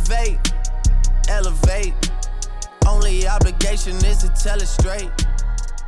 elevate, elevate. Only obligation is to tell it straight.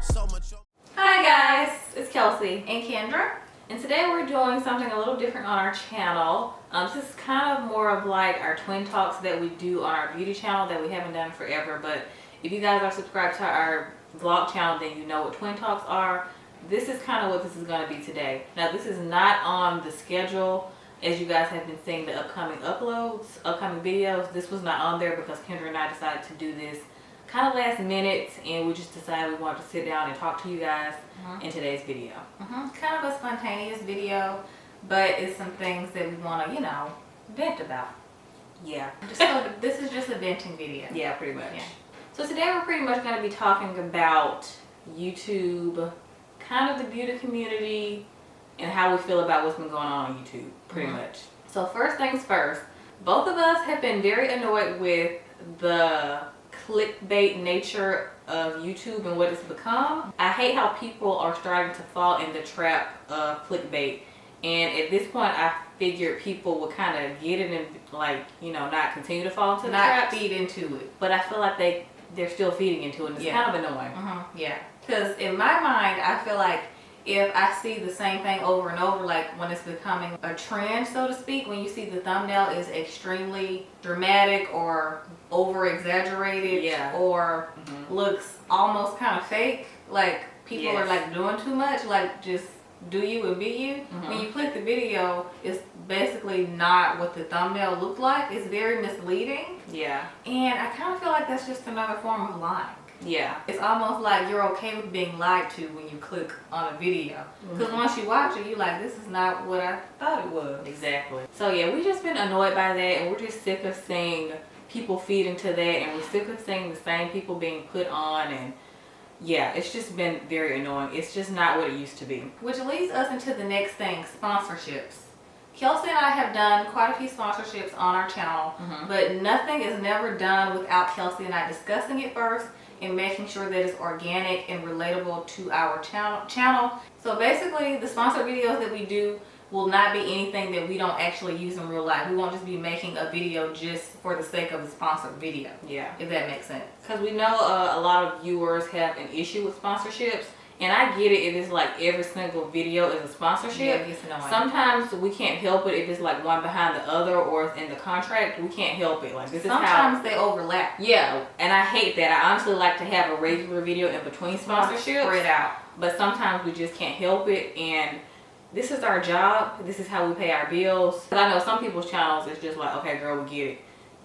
So much. Hi guys, it's Kelsey and Kendra, and today we're doing something a little different on our channel. This is kind of more of like our twin talks that we do on our beauty channel that we haven't done forever, but if you guys are subscribed to our vlog channel, then you know what twin talks are. This is kind of what this is going to be today. Now, this is not on the schedule as you guys have been seeing the upcoming uploads, upcoming videos. This was not on there because Kendra and I decided to do this kind of last minute, and we just decided we wanted to sit down and talk to you guys in today's video. Kind of a spontaneous video, but it's some things that we want to, you know, vent about. Yeah. So this is just a venting video. Yeah, pretty much. Yeah. So today we're pretty much going to be talking about YouTube, kind of the beauty community, and how we feel about what's been going on YouTube, pretty much. So first things first, both of us have been very annoyed with the clickbait nature of YouTube and what it's become. I hate how people are starting to fall in the trap of clickbait, and at this point I figured people would kind of get it and, like, you know, not continue to fall into the trap, feed into it. But I feel like they're still feeding into it, and it's kind of annoying. Yeah, because in my mind I feel like if I see the same thing over and over, like when it's becoming a trend, so to speak, when you see the thumbnail is extremely dramatic or over exaggerated, or looks almost kind of fake, like people are like doing too much, like just do you and be you. When you click the video, it's basically not what the thumbnail looked like. It's very misleading. Yeah. And I kind of feel like that's just another form of lying. Yeah. It's almost like you're okay with being lied to when you click on a video. Because once you watch it, you're like, this is not what I thought it was. Exactly. So yeah, we've just been annoyed by that, and we're just sick of seeing people feed into that, and we're sick of seeing the same people being put on, and yeah, it's just been very annoying. It's just not what it used to be. Which leads us into the next thing, sponsorships. Kelsey and I have done quite a few sponsorships on our channel, but nothing is never done without Kelsey and I discussing it first and making sure that it's organic and relatable to our channel. So basically, the sponsored videos that we do will not be anything that we don't actually use in real life. We won't just be making a video just for the sake of a sponsored video. Yeah. If that makes sense. Because we know a lot of viewers have an issue with sponsorships. And I get it if it's like every single video is a sponsorship. Yeah, it gets annoying. Sometimes we can't help it if it's like one behind the other or it's in the contract. We can't help it. Like, this is sometimes they overlap. Yeah, and I hate that. I honestly like to have a regular video in between sponsorships. Spread out. But sometimes we just can't help it, and this is our job. This is how we pay our bills. Because I know some people's channels is just like, okay girl, we get it.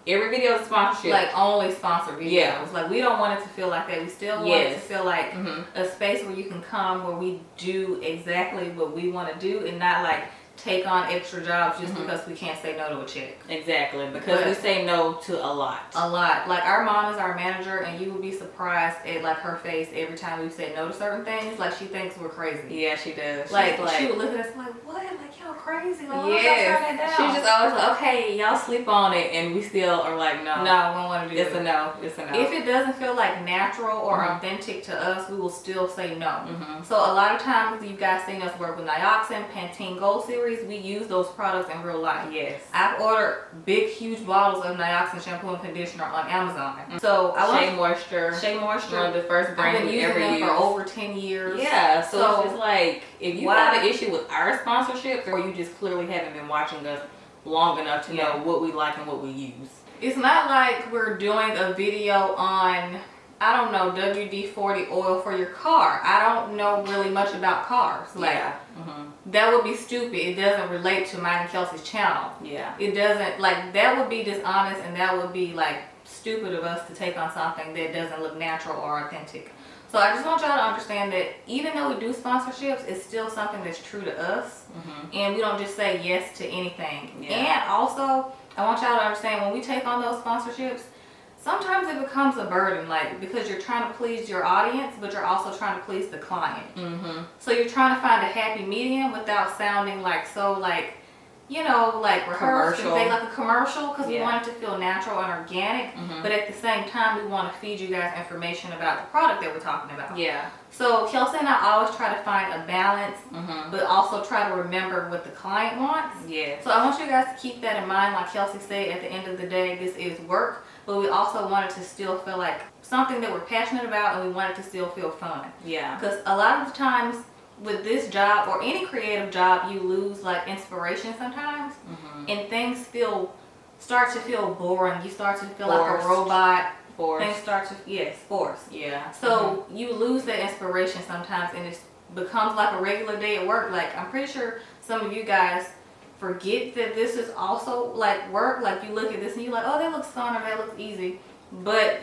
Every video is a sponsorship. Like only sponsored videos. Yeah. Like we don't want it to feel like that. We still want it to feel like a space where you can come, where we do exactly what we want to do, and not like take on extra jobs just because we can't say no to a check. Exactly. Because we say no to a lot. A lot. Like our mom is our manager, and you would be surprised at like her face every time we say no to certain things. Like she thinks we're crazy. Yeah, she does. Like she would look at us like, what? Like y'all crazy? Like why turn that down? She's just always like, okay, y'all sleep on it, and we still are like, no. No, we don't want to do it. It's a no. It's a no. If it doesn't feel like natural or authentic to us, we will still say no. So a lot of times you guys seen us work with Nioxin, Pantene Gold Series. We use those products in real life. Yes. I've ordered big, huge bottles of Nioxin shampoo and conditioner on Amazon. So I want Shea Moisture, the first brand I've been using them for over 10 years. Yeah. So it's just like, if you have an issue with our sponsorships, or you just clearly haven't been watching us long enough to know what we like and what we use. It's not like we're doing a video on, I don't know, WD-40 oil for your car. I don't know really much about cars. Like, that would be stupid. It doesn't relate to mine and Kelsey's channel. Yeah. It doesn't, like, that would be dishonest, and that would be like stupid of us to take on something that doesn't look natural or authentic. So I just want y'all to understand that even though we do sponsorships, it's still something that's true to us. And we don't just say yes to anything. And also, I want y'all to understand, when we take on those sponsorships, sometimes it becomes a burden, like, because you're trying to please your audience, but you're also trying to please the client. So you're trying to find a happy medium without sounding like so like you know, like rehearsed and fake, like a commercial, because we Yeah. want it to feel natural and organic, but at the same time, we want to feed you guys information about the product that we're talking about. Yeah. So Kelsey and I always try to find a balance, but also try to remember what the client wants. Yeah. So I want you guys to keep that in mind. Like Kelsey said, at the end of the day, this is work, but we also want it to still feel like something that we're passionate about, and we want it to still feel fun. Yeah. Because a lot of the times with this job or any creative job, you lose like inspiration sometimes, and things start to feel boring. You start to feel like a robot. Things start to forced. Yeah. So you lose that inspiration sometimes, and it becomes like a regular day at work. Like I'm pretty sure some of you guys forget that this is also like work. Like you look at this and you're like, oh, that looks fun or that looks easy, but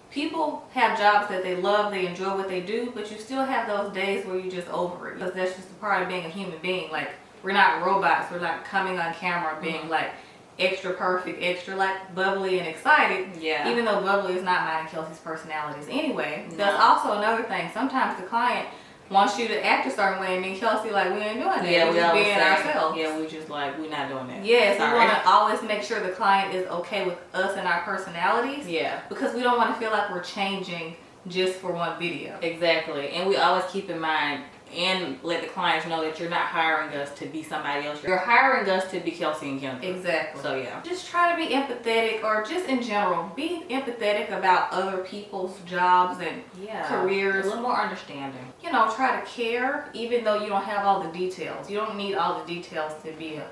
people have jobs that they love, they enjoy what they do, but you still have those days where you just over it, because that's just a part of being a human being. Like we're not robots. We're not coming on camera being like extra perfect, extra like bubbly and excited. Yeah. Even though bubbly is not mine and Kelsey's personalities anyway. That's also another thing. Sometimes the client wants you to act a certain way, and me and Kelsey like, we ain't doing that. Yeah, we're we just always being say, ourselves. yeah, we just like, we're not doing that. Yes, Sorry. we want to always make sure the client is okay with us and our personalities. Yeah. Because we don't want to feel like we're changing just for one video. Exactly. And we always keep in mind and let the clients know that you're not hiring us to be somebody else. You're hiring us to be Kelsey and Kendra. Exactly. So yeah. Just try to be empathetic, or just in general, be empathetic about other people's jobs and careers. A little more understanding. You know, try to care, even though you don't have all the details. You don't need all the details to be a,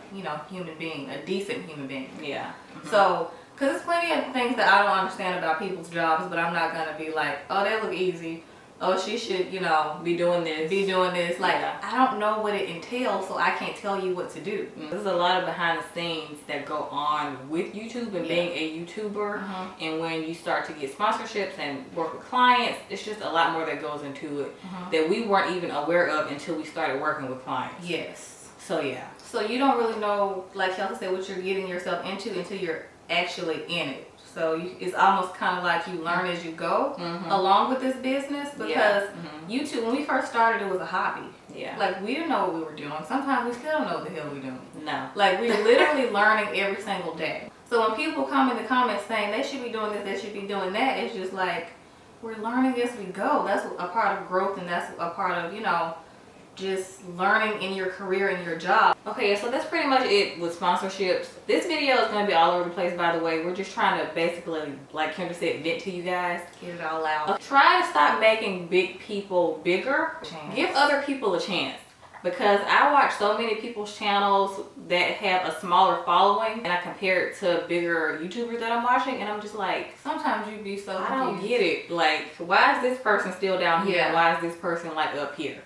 human being, a decent human being. Yeah. So, because there's plenty of things that I don't understand about people's jobs, but I'm not going to be like, oh, they look easy. Oh, she should, be doing this. Like, I don't know what it entails, so I can't tell you what to do. There's a lot of behind the scenes that go on with YouTube and being a YouTuber. And when you start to get sponsorships and work with clients, it's just a lot more that goes into it that we weren't even aware of until we started working with clients. Yes. So yeah. So you don't really know, like Kelsey said, what you're getting yourself into until you're actually in it. So it's almost kind of like you learn as you go along with this business, because YouTube, when we first started, it was a hobby. Yeah. Like we didn't know what we were doing. Sometimes we still don't know what the hell we're doing. No. Like we're literally learning every single day. So when people come in the comments saying they should be doing this, they should be doing that, it's just like we're learning as we go. That's a part of growth, and that's a part of, just learning in your career and your job. Okay, so that's pretty much it with sponsorships. This video is going to be all over the place, by the way. We're just trying to basically, like Kendra said, vent to you guys. Get it all out. Try to stop making big people bigger. Give other people a chance. Because I watch so many people's channels that have a smaller following, and I compare it to bigger YouTubers that I'm watching, and I'm just like, sometimes you'd be so confused. I don't get it. Like, why is this person still down here? And why is this person like up here?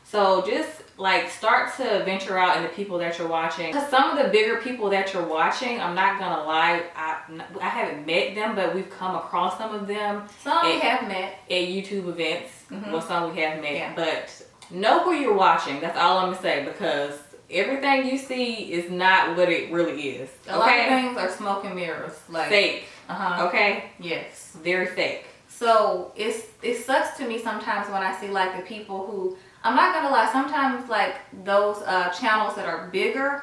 So just like start to venture out into people that you're watching. Because some of the bigger people that you're watching, I'm not gonna lie, I haven't met them, but we've come across some of them. Some we have met at YouTube events. Well, some we have met, but know who you're watching. That's all I'm gonna say, because everything you see is not what it really is. A lot of things are smoke and mirrors, like fake. Okay. Yes. Very fake. So it sucks to me sometimes when I see like the people who, I'm not gonna lie, sometimes like those channels that are bigger,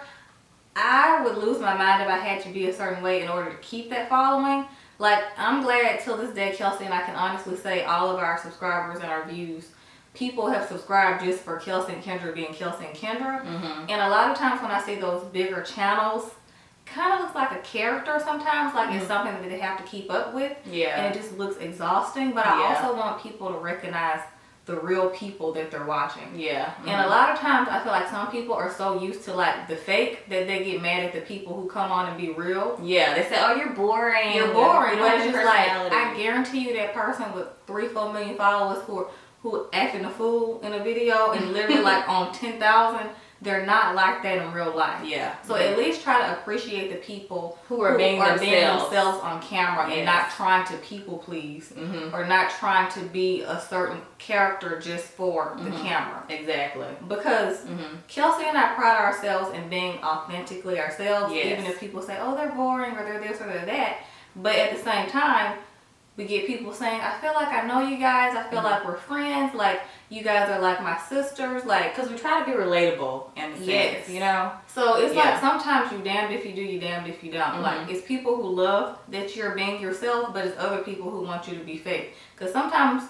I would lose my mind if I had to be a certain way in order to keep that following. Like, I'm glad till this day, Kelsey and I can honestly say all of our subscribers and our views, people have subscribed just for Kelsey and Kendra being Kelsey and Kendra. And a lot of times when I see those bigger channels, kind of looks like a character sometimes, like it's something that they have to keep up with. And it just looks exhausting. But I also want people to recognize the real people that they're watching. And a lot of times I feel like some people are so used to like the fake that they get mad at the people who come on and be real. They say, oh, you're boring. You're boring. But it's just like, I guarantee you that person with 3-4 million followers who acting a fool in a video and literally like on 10,000, they're not like that in real life. So at least try to appreciate the people who are being themselves on camera and not trying to people please or not trying to be a certain character just for the camera. Exactly. Because Kelsey and I pride ourselves in being authentically ourselves, even if people say, oh, they're boring or they're this or they're that. But at the same time, we get people saying, I feel like I know you guys, I feel like we're friends, like you guys are like my sisters, like, because we try to be relatable in a sense, you know? So it's like sometimes you damned if you do, you damned if you don't. Like, it's people who love that you're being yourself, but it's other people who want you to be fake. Because sometimes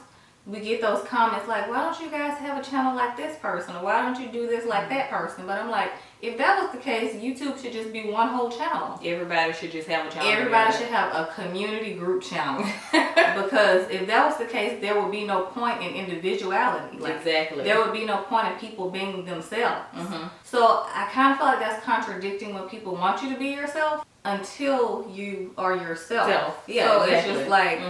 we get those comments like, why don't you guys have a channel like this person? Or why don't you do this like that person? But I'm like, if that was the case, YouTube should just be one whole channel. Everybody should just have a channel. Everybody should have a community group channel. Because if that was the case, there would be no point in individuality. Like, exactly. There would be no point in people being themselves. So I kind of feel like that's contradicting when people want you to be yourself until you are yourself. Yeah, so exactly. it's just like,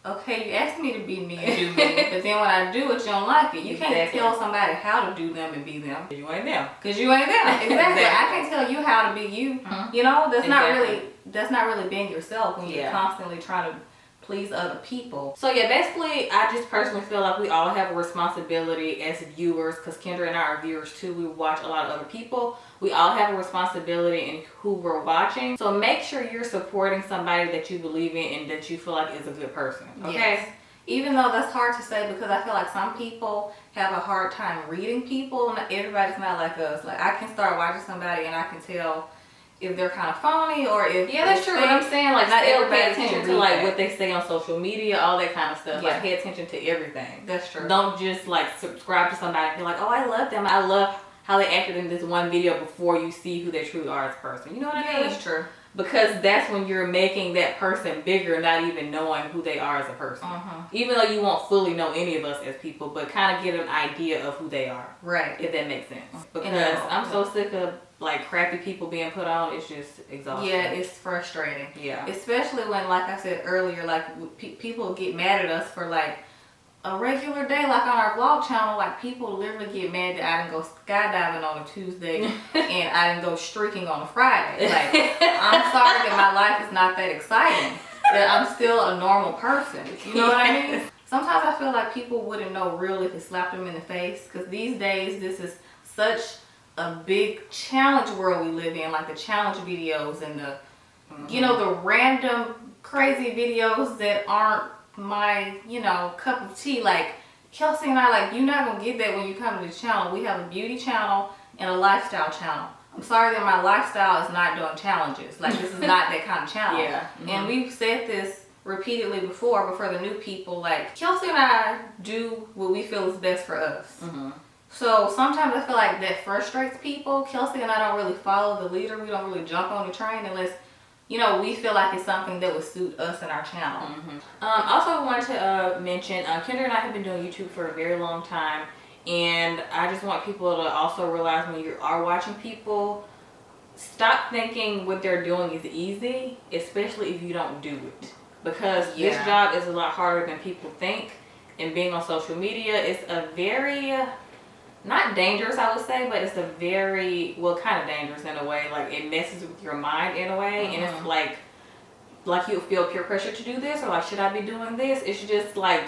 okay, you asked me to be me and do me, but then when I do it, you don't like it. You can't tell somebody how to do them and be them. You ain't them. Because you ain't them. Exactly. I can't tell you how to be you. You know, that's not really being yourself when you're constantly trying to please other people. So yeah, basically, I just personally feel like we all have a responsibility as viewers, because Kendra and I are viewers too. We watch a lot of other people. We all have a responsibility in who we're watching. So make sure you're supporting somebody that you believe in and that you feel like is a good person. Okay? Yes. Even though that's hard to say, because I feel like some people have a hard time reading people. Not everybody's not like us. Like, I can start watching somebody and I can tell if they're kind of phony or if that's true. But I'm saying, like, not still everybody pay attention can to read like that. what they say on social media, all that kind of stuff. Yeah. Like, pay attention to everything. That's true. Don't just like subscribe to somebody and be like, oh, I love them. I love how they acted in this one video before you see who they truly are as a person. You know what I mean? That's true. Because that's when you're making that person bigger, not even knowing who they are as a person. Even though you won't fully know any of us as people, but kind of get an idea of who they are. Right. If that makes sense. Because I'm so sick of like crappy people being put on. It's just exhausting. Yeah, it's frustrating. Yeah. Especially when, like I said earlier, like people get mad at us for like a regular day, like on our vlog channel, like people literally get mad that I didn't go skydiving on a Tuesday and I didn't go streaking on a Friday. Like, I'm sorry that my life is not that exciting. That I'm still a normal person. You know what I mean? Sometimes I feel like people wouldn't know real if it slapped them in the face, because these days this is such a big challenge world we live in, like the challenge videos and the, you know, the random crazy videos that aren't my, you know, cup of tea. Like, Kelsey and I, like, you're not gonna get that when you come to this channel. We have a beauty channel and a lifestyle channel. I'm sorry that my lifestyle is not doing challenges. Like, this is not that kind of channel. Yeah. And we've said this repeatedly before, but for the new people, like, Kelsey and I do what we feel is best for us. So sometimes I feel like that frustrates people. Kelsey and I don't really follow the leader. We don't really jump on the train unless, you know, we feel like it's something that would suit us and our channel. Also, I wanted to mention, Kendra and I have been doing YouTube for a very long time, and I just want people to also realize when you are watching people, stop thinking what they're doing is easy, especially if you don't do it. Because this job is a lot harder than people think, and being on social media is a very, not dangerous, I would say, but it's a very, well, kind of dangerous in a way. Like, it messes with your mind in a way, and it's like you feel peer pressure to do this, or like, should I be doing this? It's just like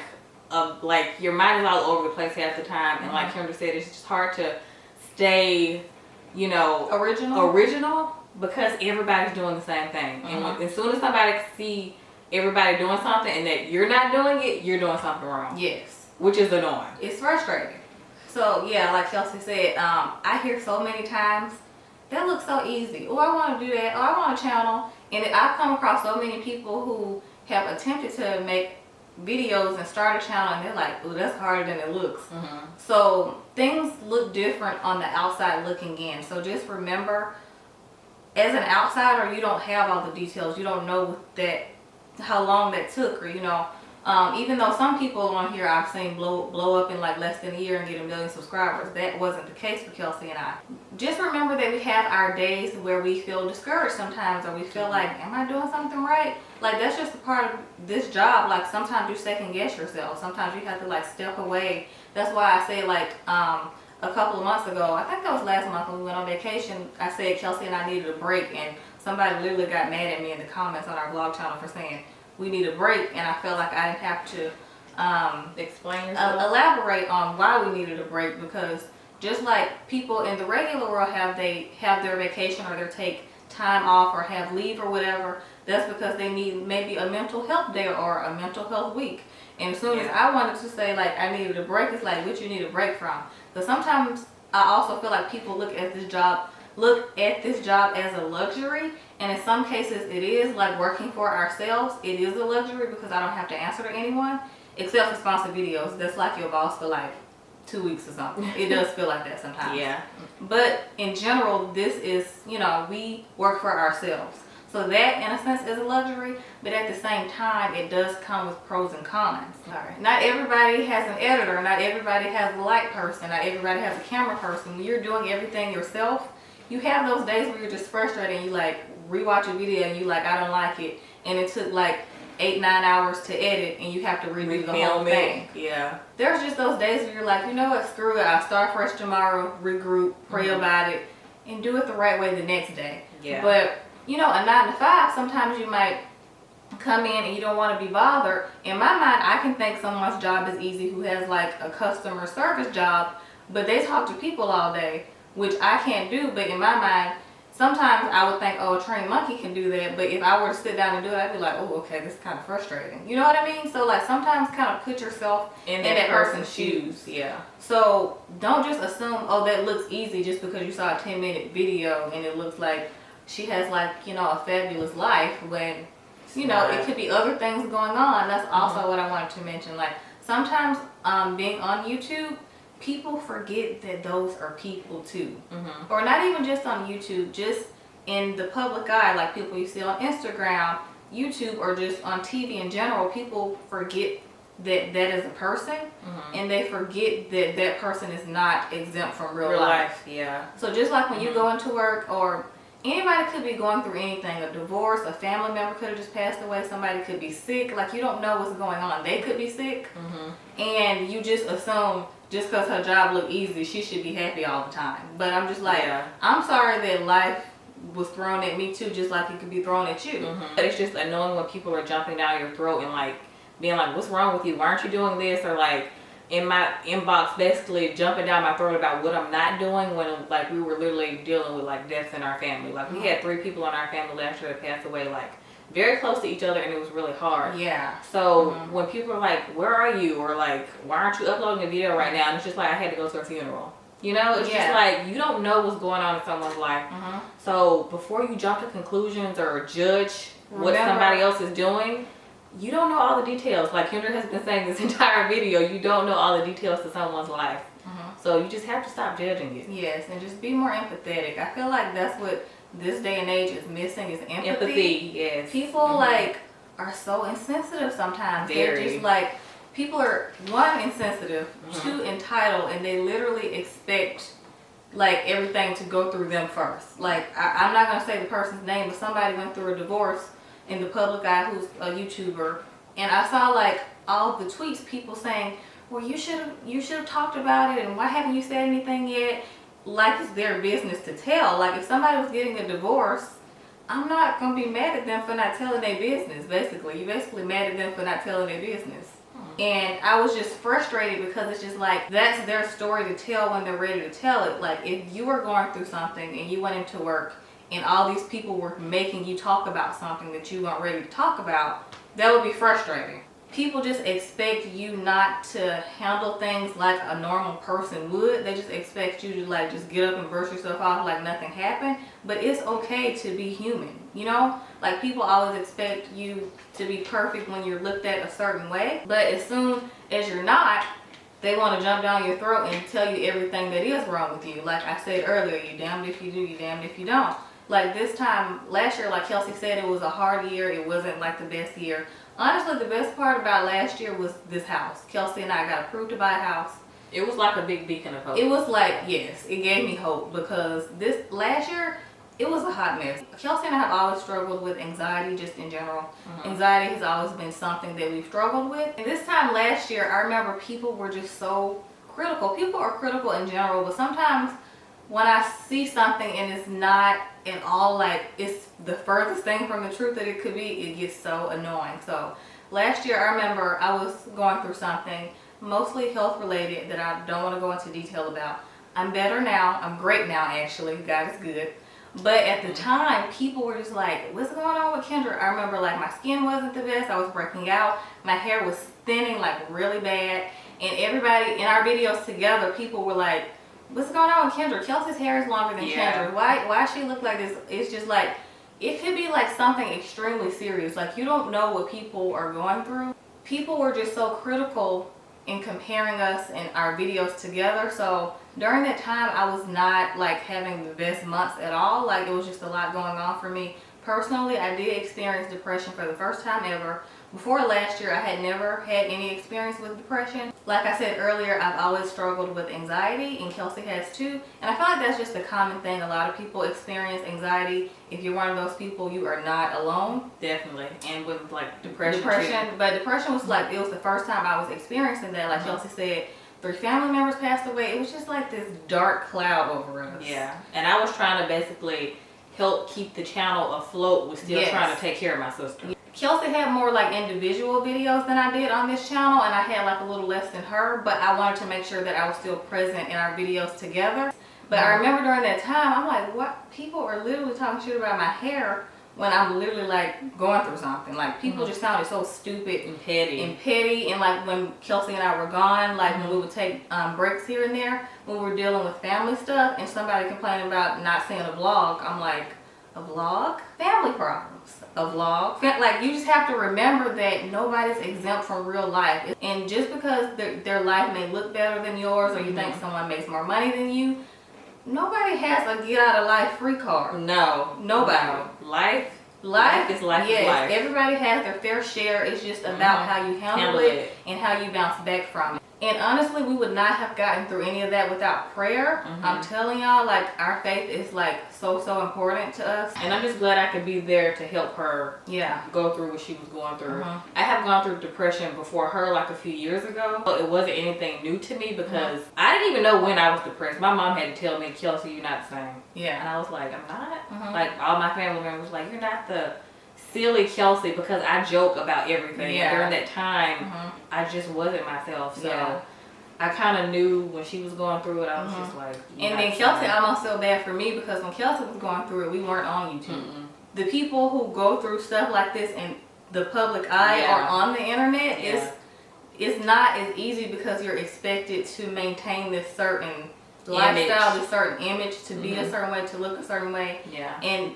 your mind is all over the place half the time, and like Kendra said, it's just hard to stay, you know, original because everybody's doing the same thing. And as soon as somebody can see everybody doing something and that you're not doing it, you're doing something wrong. Yes. Which is annoying. It's frustrating. So yeah, like Kelsey said, I hear so many times, that looks so easy. Oh, I want to do that. Oh, I want a channel. And I've come across so many people who have attempted to make videos and start a channel, and they're like, oh, that's harder than it looks. So things look different on the outside looking in. So just remember, as an outsider, you don't have all the details. You don't know how long that took, or, you know, even though some people on here I've seen blow up in like less than a year and get 1 million subscribers, that wasn't the case for Kelsey and I. Just remember that we have our days where we feel discouraged sometimes, or we feel like, am I doing something right? Like, that's just a part of this job. Like, sometimes you second guess yourself. Sometimes you have to like step away. That's why I say, like, a couple of months ago, I think that was last month when we went on vacation, I said Kelsey and I needed a break, and somebody literally got mad at me in the comments on our vlog channel for saying we need a break, and I felt like I didn't have to explain yourself. Elaborate on why we needed a break, because just like people in the regular world have their vacation or their time off or have leave or whatever, that's because they need maybe a mental health day or a mental health week. And as soon as I wanted to say like I needed a break, it's like what you need a break from. Because sometimes I also feel like people look at this job as a luxury, and in some cases it is. Like working for ourselves, it is a luxury because I don't have to answer to anyone except for sponsored videos. That's like your boss for like 2 weeks or something. It does feel like that sometimes. Yeah. But in general, this is, you know, we work for ourselves. So that, in a sense, is a luxury, but at the same time, it does come with pros and cons. Not everybody has an editor, not everybody has a light person, not everybody has a camera person. When you're doing everything yourself, you have those days where you're just frustrated and you like rewatch a video and you like, I don't like it, and it took like 8-9 hours to edit and you have to redo the whole thing. Yeah. There's just those days where you're like, you know what, screw it, I'll start fresh tomorrow, regroup, pray about it, and do it the right way the next day. Yeah. But you know, a 9 to 5, sometimes you might come in and you don't want to be bothered. In my mind, I can think someone's job is easy who has like a customer service job, but they talk to people all day, which I can't do. But in my mind, sometimes I would think, oh, a trained monkey can do that. But if I were to sit down and do it, I'd be like, oh, okay, this is kind of frustrating. You know what I mean? So like sometimes kind of put yourself in that person's shoes. Yeah. So don't just assume, oh, that looks easy just because you saw a 10-minute video and it looks like she has like, you know, a fabulous life when, you know, it could be other things going on. That's also what I wanted to mention. Like sometimes being on YouTube, people forget that those are people too. Or not even just on YouTube, just in the public eye, like people you see on Instagram, YouTube, or just on TV in general. People forget that that is a person, and they forget that that person is not exempt from real life. Yeah. So just like when you go into work, or anybody could be going through anything, a divorce, a family member could have just passed away, somebody could be sick, like you don't know what's going on. They could be sick, and you just assume just because her job looked easy, she should be happy all the time. But I'm just like, I'm sorry that life was thrown at me too, just like it could be thrown at you. But it's just annoying when people are jumping down your throat and like being like, what's wrong with you? Why aren't you doing this? Or like in my inbox basically jumping down my throat about what I'm not doing, when like we were literally dealing with like deaths in our family. Like we had 3 people in our family last year that passed away, like very close to each other, and it was really hard. Yeah. So when people are like, where are you? Or like, why aren't you uploading a video right now? And it's just like, I had to go to a funeral. You know, it's just like, you don't know what's going on in someone's life. So before you jump to conclusions or judge what somebody else is doing, you don't know all the details. Like Kendra has been saying this entire video, you don't know all the details to someone's life. So you just have to stop judging it. Yes, and just be more empathetic. I feel like that's what this day and age is missing, is empathy. Empathy, yes. People like are so insensitive sometimes. Very. They're just like, people are, 1, insensitive, 2, entitled, and they literally expect like everything to go through them first. Like I'm not gonna say the person's name, but somebody went through a divorce in the public eye who's a YouTuber, and I saw like all the tweets, people saying, well, you should have talked about it, and why haven't you said anything yet? Like it's their business to tell. Like if somebody was getting a divorce, I'm not gonna be mad at them for not telling their business. Basically, you're basically mad at them for not telling their business. And I was just frustrated because it's just like, that's their story to tell when they're ready to tell it. Like if you were going through something and you went into work and all these people were making you talk about something that you weren't ready to talk about, that would be frustrating. People just expect you not to handle things like a normal person would. They just expect you to like just get up and brush yourself off like nothing happened. But it's okay to be human, you know? Like people always expect you to be perfect when you're looked at a certain way. But as soon as you're not, they want to jump down your throat and tell you everything that is wrong with you. Like I said earlier, you damned if you do, you damned if you don't. Like this time last year, like Kelsey said, it was a hard year. It wasn't like the best year. Honestly, the best part about last year was this house. Kelsey and I got approved to buy a house. It was like a big beacon of hope. It was like, yes, it gave me hope, because this last year, it was a hot mess. Kelsey and I have always struggled with anxiety just in general. Anxiety has always been something that we've struggled with. And this time last year, I remember people were just so critical. People are critical in general, but sometimes when I see something and it's not at all like it's the furthest thing from the truth that it could be, it gets so annoying. So last year, I remember I was going through something mostly health related that I don't want to go into detail about. I'm better now. I'm great now, actually. God is good. But at the time, people were just like, what's going on with Kendra? I remember like my skin wasn't the best. I was breaking out. My hair was thinning like really bad. And everybody in our videos together, people were like, what's going on with Kendra? Kelsey's hair is longer than Kendra. Why she look like this? It's just like, it could be like something extremely serious. Like you don't know what people are going through. People were just so critical in comparing us and our videos together. So during that time, I was not like having the best months at all. Like it was just a lot going on for me. Personally, I did experience depression for the first time ever. Before last year, I had never had any experience with depression. Like I said earlier, I've always struggled with anxiety, and Kelsey has too. And I feel like that's just a common thing. A lot of people experience anxiety. If you're one of those people, you are not alone. Definitely. And with like depression. But depression was like, it was the first time I was experiencing that. Like Kelsey said, 3 family members passed away. It was just like this dark cloud over us. Yeah. And I was trying to basically help keep the channel afloat with still trying to take care of my sister. Kelsey had more like individual videos than I did on this channel, and I had like a little less than her, but I wanted to make sure that I was still present in our videos together. But I remember during that time, I'm like, what? People are literally talking shit about my hair when I'm literally like going through something. Like people just sounded so stupid and petty. And like when Kelsey and I were gone, like when we would take breaks here and there, when we were dealing with family stuff, and somebody complaining about not seeing a vlog, I'm like, a vlog? Family problems. A vlog. Like you just have to remember that nobody's exempt from real life. And just because their life may look better than yours, or you think someone makes more money than you, nobody has a get out of life free card. No. Nobody. No. Life is life. Yes, is life. Everybody has their fair share. It's just about how you handle it and how you bounce back from it. And honestly, we would not have gotten through any of that without prayer. I'm telling y'all, like, our faith is like so important to us. And I'm just glad I could be there to help her go through what she was going through. I have gone through depression before her like a few years ago. So it wasn't anything new to me because I didn't even know when I was depressed. My mom had to tell me, Kelsey, you're not the same. Yeah. And I was like, I'm not? Like, all my family members were like, you're not the silly Kelsey, because I joke about everything. And during that time, I just wasn't myself. So I kind of knew when she was going through it. I was just like, and then Kelsey almost felt bad for me because when Kelsey was going through it, we weren't on YouTube. The people who go through stuff like this in the public eye or on the internet, it's not as easy because you're expected to maintain this certain lifestyle, this certain image, to be a certain way, to look a certain way. And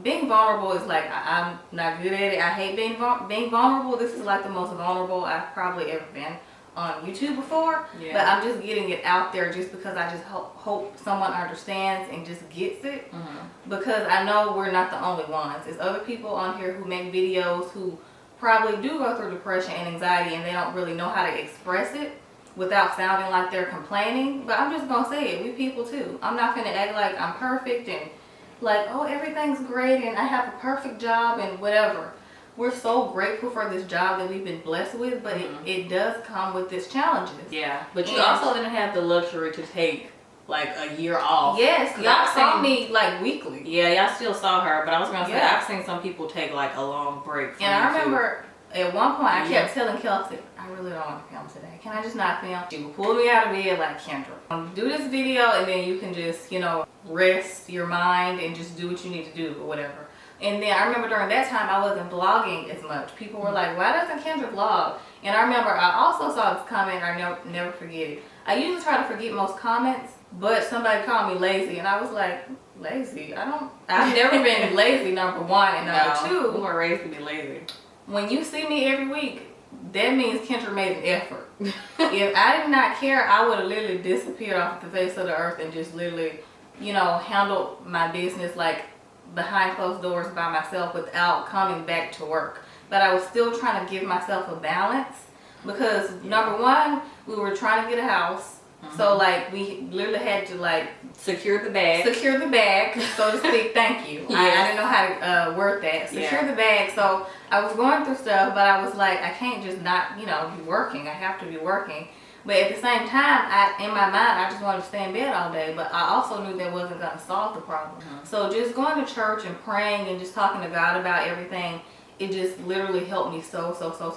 being vulnerable is like, I'm not good at it. I hate being vulnerable. This is like the most vulnerable I've probably ever been on YouTube before. But I'm just getting it out there just because I just hope someone understands and just gets it. Because I know we're not the only ones. There's other people on here who make videos who probably do go through depression and anxiety, and they don't really know how to express it without sounding like they're complaining. But I'm just gonna say it, we people too. I'm not gonna act like I'm perfect and like, oh, everything's great and I have a perfect job and whatever. We're so grateful for this job that we've been blessed with, but it does come with its challenges. But you also didn't have the luxury to take like a year off. Yes, y'all saw me like weekly. Y'all still saw her, but I was gonna say I've seen some people take like a long break from and YouTube. I remember at one point I kept telling Kelsey, I really don't want to film today. Can I just not film? She would pull me out of bed like, Kendra, do this video and then you can just, you know, rest your mind and just do what you need to do or whatever. And then I remember during that time I wasn't vlogging as much. People were like, why doesn't Kendra vlog? And I remember I also saw this comment, I never forget it. I usually try to forget most comments, but somebody called me lazy and I was like, lazy? I've never been lazy, number one, and number two. We were raised to be lazy. When you see me every week, that means Kendra made an effort. If I did not care, I would have literally disappeared off the face of the earth and just literally, you know, handled my business like behind closed doors by myself without coming back to work. But I was still trying to give myself a balance because number one, we were trying to get a house. So like we literally had to like secure the bag, so to speak. Thank you. I didn't know how to word that. Secure the bag. So I was going through stuff, but I was like, I can't just not, you know, be working. I have to be working. But at the same time, in my mind, I just wanted to stay in bed all day. But I also knew that wasn't going to solve the problem. So just going to church and praying and just talking to God about everything, it just literally helped me so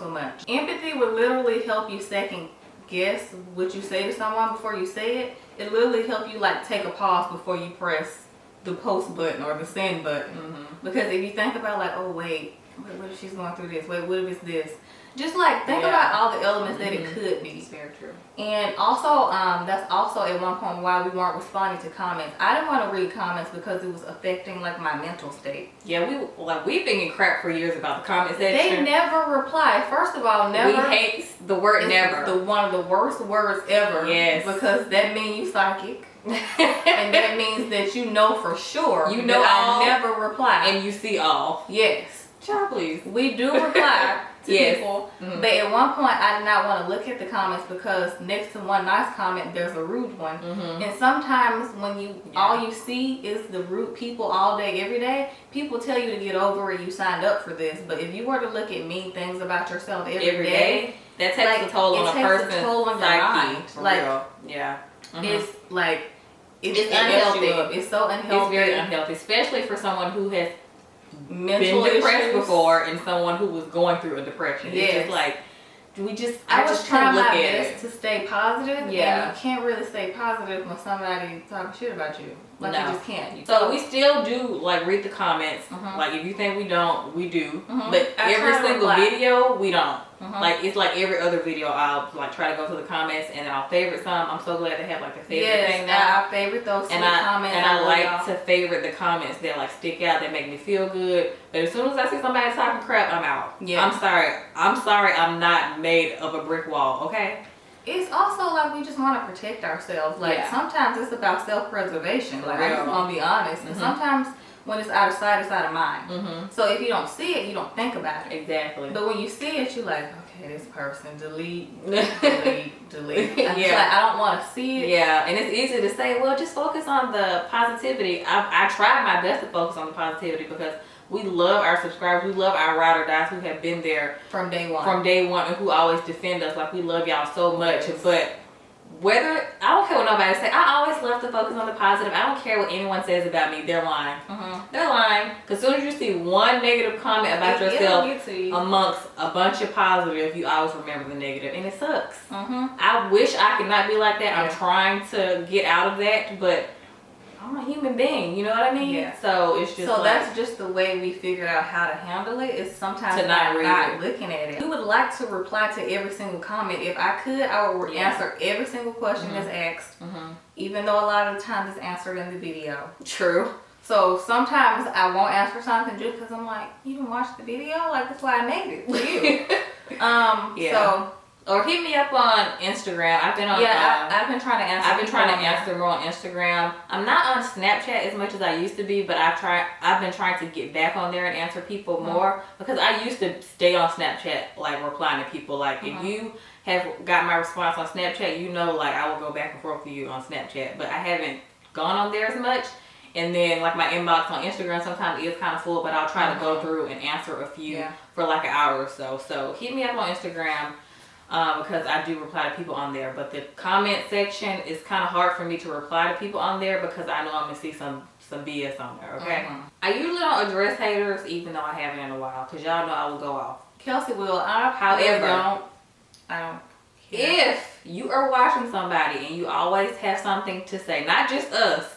much. Empathy would literally help you second guess what you say to someone before you say it. It literally help you like take a pause before you press the post button or the send button. Because if you think about like, oh wait, what if she's going through this? Wait, what if it's this? Just like think about all the elements that it could be. It's very true. And also, that's also at one point why we weren't responding to comments. I didn't want to read comments because it was affecting like my mental state. Yeah, we've been getting crap for years about the comment section. They never reply. First of all, never. We hate the word never. One of the worst words ever. Yes. Because that means you psychic. And that means that you know for sure. You know that all. I never reply. And you see all. Yes. Child, please. We do reply to people, but at one point I did not want to look at the comments because next to one nice comment there's a rude one. And sometimes when you all you see is the rude people all day every day, people tell you to get over it, you signed up for this. But if you were to look at mean things about yourself every day, that takes a toll on a person's psyche. Like, real. Yeah. It's like it's unhealthy. It's so unhealthy. It's very unhealthy, especially for someone who has mental been depressed issues before and someone who was going through a depression. It's just like I was trying my best to stay positive. Yeah. And you can't really stay positive when somebody talking shit about you. Like you just can't. So we still do like read the comments. Like if you think we don't, we do. But every single video we don't. Like it's like every other video I'll like try to go to the comments and then I'll favorite some. I'm so glad to have like the favorite thing now. I favorite those comments. And I like to favorite the comments that like stick out, that make me feel good. But as soon as I see somebody talking crap, I'm out. Yeah. I'm sorry I'm not made of a brick wall, okay? It's also like we just want to protect ourselves. Like sometimes it's about self-preservation. Like I'm just gonna be honest. And sometimes when it's out of sight, it's out of mind. So if you don't see it, you don't think about it. Exactly. But when you see it, you're like, okay, this person, delete, delete. I'm just like, I don't want to see it. Yeah, and it's easy to say, well, just focus on the positivity. I tried my best to focus on the positivity because we love our subscribers. We love our ride or dies who have been there from day one. And who always defend us. Like we love y'all so much. But whether, I don't care what nobody say. I always love to focus on the positive. I don't care what anyone says about me. They're lying. They're lying. Because as soon as you see one negative comment about yourself amongst a bunch of positive, you always remember the negative. And it sucks. I wish I could not be like that. I'm trying to get out of that. But I'm a human being, you know what I mean? Yeah. So it's just that's just the way we figured out how to handle it, is sometimes to not looking at it. We would like to reply to every single comment. If I could, I would answer every single question that's asked, even though a lot of the times it's answered in the video. True. So sometimes I won't answer something just because I'm like, you didn't watch the video? Like, that's why I made it for you. So... Or hit me up on Instagram. I've been on. I've been trying to answer. I've been trying to answer more on Instagram. I'm not on Snapchat as much as I used to be, but I've been trying to get back on there and answer people more because I used to stay on Snapchat, like replying to people. Like if you have got my response on Snapchat, you know, like I will go back and forth with you on Snapchat. But I haven't gone on there as much. And then like my inbox on Instagram sometimes is kind of full, but I'll try to go through and answer a few for like an hour or so. So hit me up on Instagram. Because I do reply to people on there, but the comment section is kind of hard for me to reply to people on there because I know I'm gonna see some BS on there. Okay, I usually don't address haters, even though I haven't in a while, because y'all know I will go off. Kelsey will. However, I don't. If you are watching somebody and you always have something to say, not just us,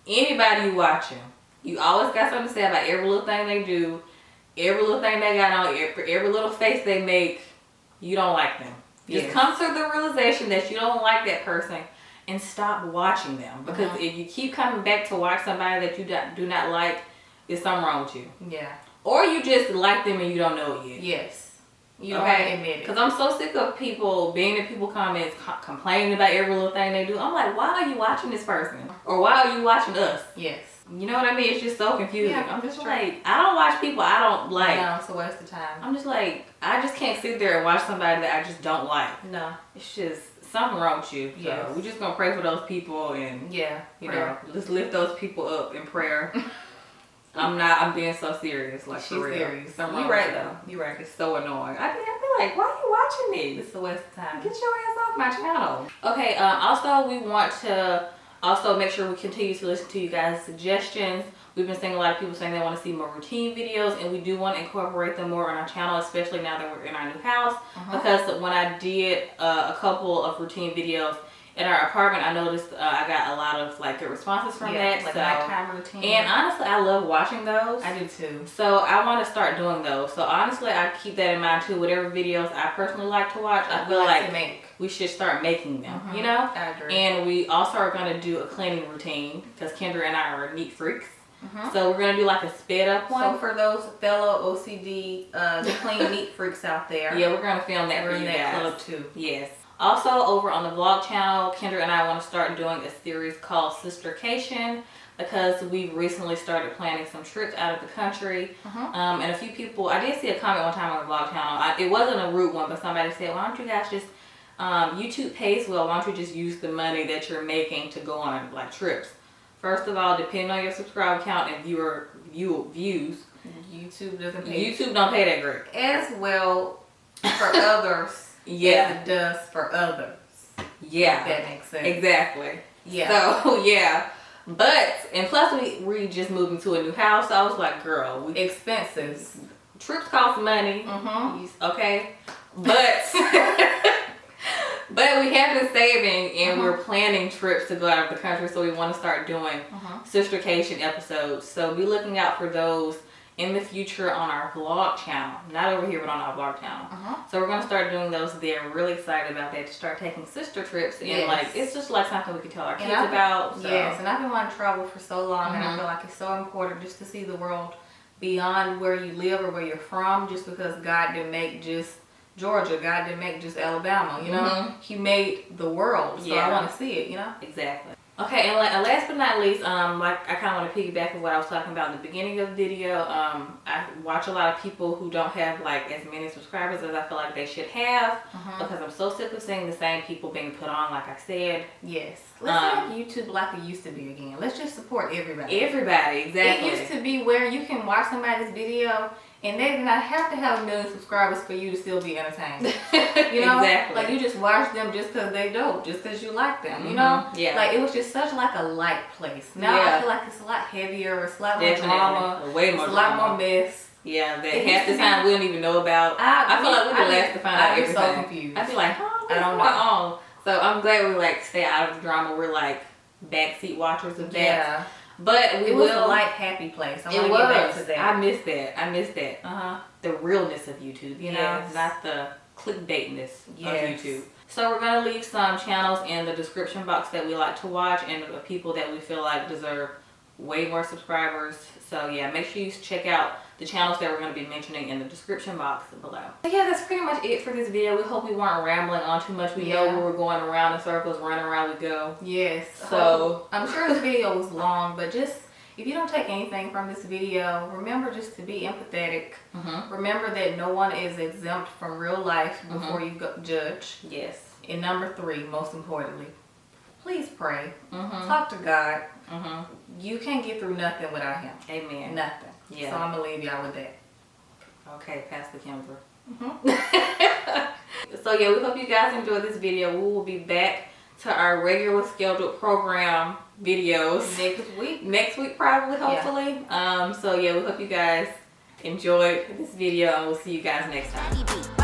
anybody you watching, you always got something to say about every little thing they do, every little thing they got on, every little face they make. You don't like them. Just come to the realization that you don't like that person and stop watching them. Because if you keep coming back to watch somebody that you do not like, there's something wrong with you. Yeah. Or you just like them and you don't know it yet. Yes. You don't have to admit it. Because I'm so sick of people being in people's comments complaining about every little thing they do. I'm like, why are you watching this person? Or why are you watching us? Yes. You know what I mean? It's just so confusing. Yeah, I'm just like, I don't watch people I don't like. No, it's a waste of time. I'm just like, I just can't sit there and watch somebody that I just don't like. No. It's just something wrong with you. So we're just going to pray for those people and, you know, just lift those people up in prayer. I'm being so serious. Like, she's for real. Serious. You're right, though. You're right. It's so annoying. I be like, why are you watching me? It's a waste of time. Get your ass off my channel. Okay, also, we want to make sure we continue to listen to you guys' suggestions. We've been seeing a lot of people saying they want to see more routine videos, and we do want to incorporate them more on our channel, especially now that we're in our new house. Because when I did a couple of routine videos, in our apartment. I noticed I got a lot of like good responses from that. Like so, nighttime routine. and honestly, I love watching those. I do too. So I want to start doing those. So honestly, I keep that in mind too. Whatever videos I personally like to watch, I feel like we should start making them. You know. I agree. And we also are going to do a cleaning routine because Kendra and I are neat freaks. So we're going to do like a sped up one. So for those fellow OCD, the clean neat freaks out there. Yeah, we're going to film that for you guys. Club too. Yes. Also over on the vlog channel, Kendra and I want to start doing a series called Sistercation because we've recently started planning some trips out of the country. And a few people, I did see a comment one time on the vlog channel. It wasn't a rude one, but somebody said, why don't you guys just, YouTube pays well, why don't you just use the money that you're making to go on like trips? First of all, depending on your subscriber count and views, YouTube doesn't pay. YouTube don't pay that great. As well for others. Yeah. As it does for others. Yeah. If that makes sense. Exactly. Yeah. So yeah. But and plus we just moved into a new house. So I was like, girl, expenses. Trips cost money. Okay. But but we have been saving and we're planning trips to go out of the country, so we want to start doing Sistercation episodes. So be looking out for those in the future on our vlog channel. Not over here, but on our vlog channel. So we're going to start doing those there. We're really excited about that, to start taking sister trips. And like, it's just like something we can tell our kids about. So. Yes, and I've been wanting to travel for so long, and I feel like it's so important just to see the world beyond where you live or where you're from, just because God didn't make just Georgia, God didn't make just Alabama, you know? He made the world, so I want to see it, you know? Exactly. Okay, and like, last but not least, like I kind of want to piggyback on what I was talking about in the beginning of the video. I watch a lot of people who don't have like as many subscribers as I feel like they should have, because I'm so sick of seeing the same people being put on, like I said. Yes. Let's make YouTube like it used to be again. Let's just support everybody. Everybody, exactly. It used to be where you can watch somebody's video and they do not have to have 1 million subscribers for you to still be entertained. You know? Exactly. Like, you just watch them just because they dope, just because you like them, you know? Yeah. Like, it was just such like a light place. Now I feel like it's a lot heavier, it's a lot more drama, way more it's a lot more mess. Yeah, that half the time we don't even know about. I feel like we're the last to find out everything. I'm so confused. I feel like, I don't know. So I'm glad we like stay out of the drama. We're like backseat watchers of that. Yeah. But it was a light, happy place. I want to get back to that. I miss that. The realness of YouTube, you know, not the clickbaitness of YouTube. So we're going to leave some channels in the description box that we like to watch and the people that we feel like deserve way more subscribers. So yeah, make sure you check out the channels that we're going to be mentioning in the description box below. So yeah, that's pretty much it for this video. We hope we weren't rambling on too much. We know we were going around in circles, running around we go. Yes. So I'm sure this video was long, but just if you don't take anything from this video, remember just to be empathetic. Remember that no one is exempt from real life before you judge. Yes. And number 3, most importantly, please pray. Talk to God. You can't get through nothing without him. Amen. Nothing. Yeah. So I'm going to leave y'all with that. Okay, Pastor Kimber. So yeah, we hope you guys enjoyed this video. We will be back to our regular scheduled program videos next week probably, hopefully. So yeah, we hope you guys enjoyed this video, and we'll see you guys next time.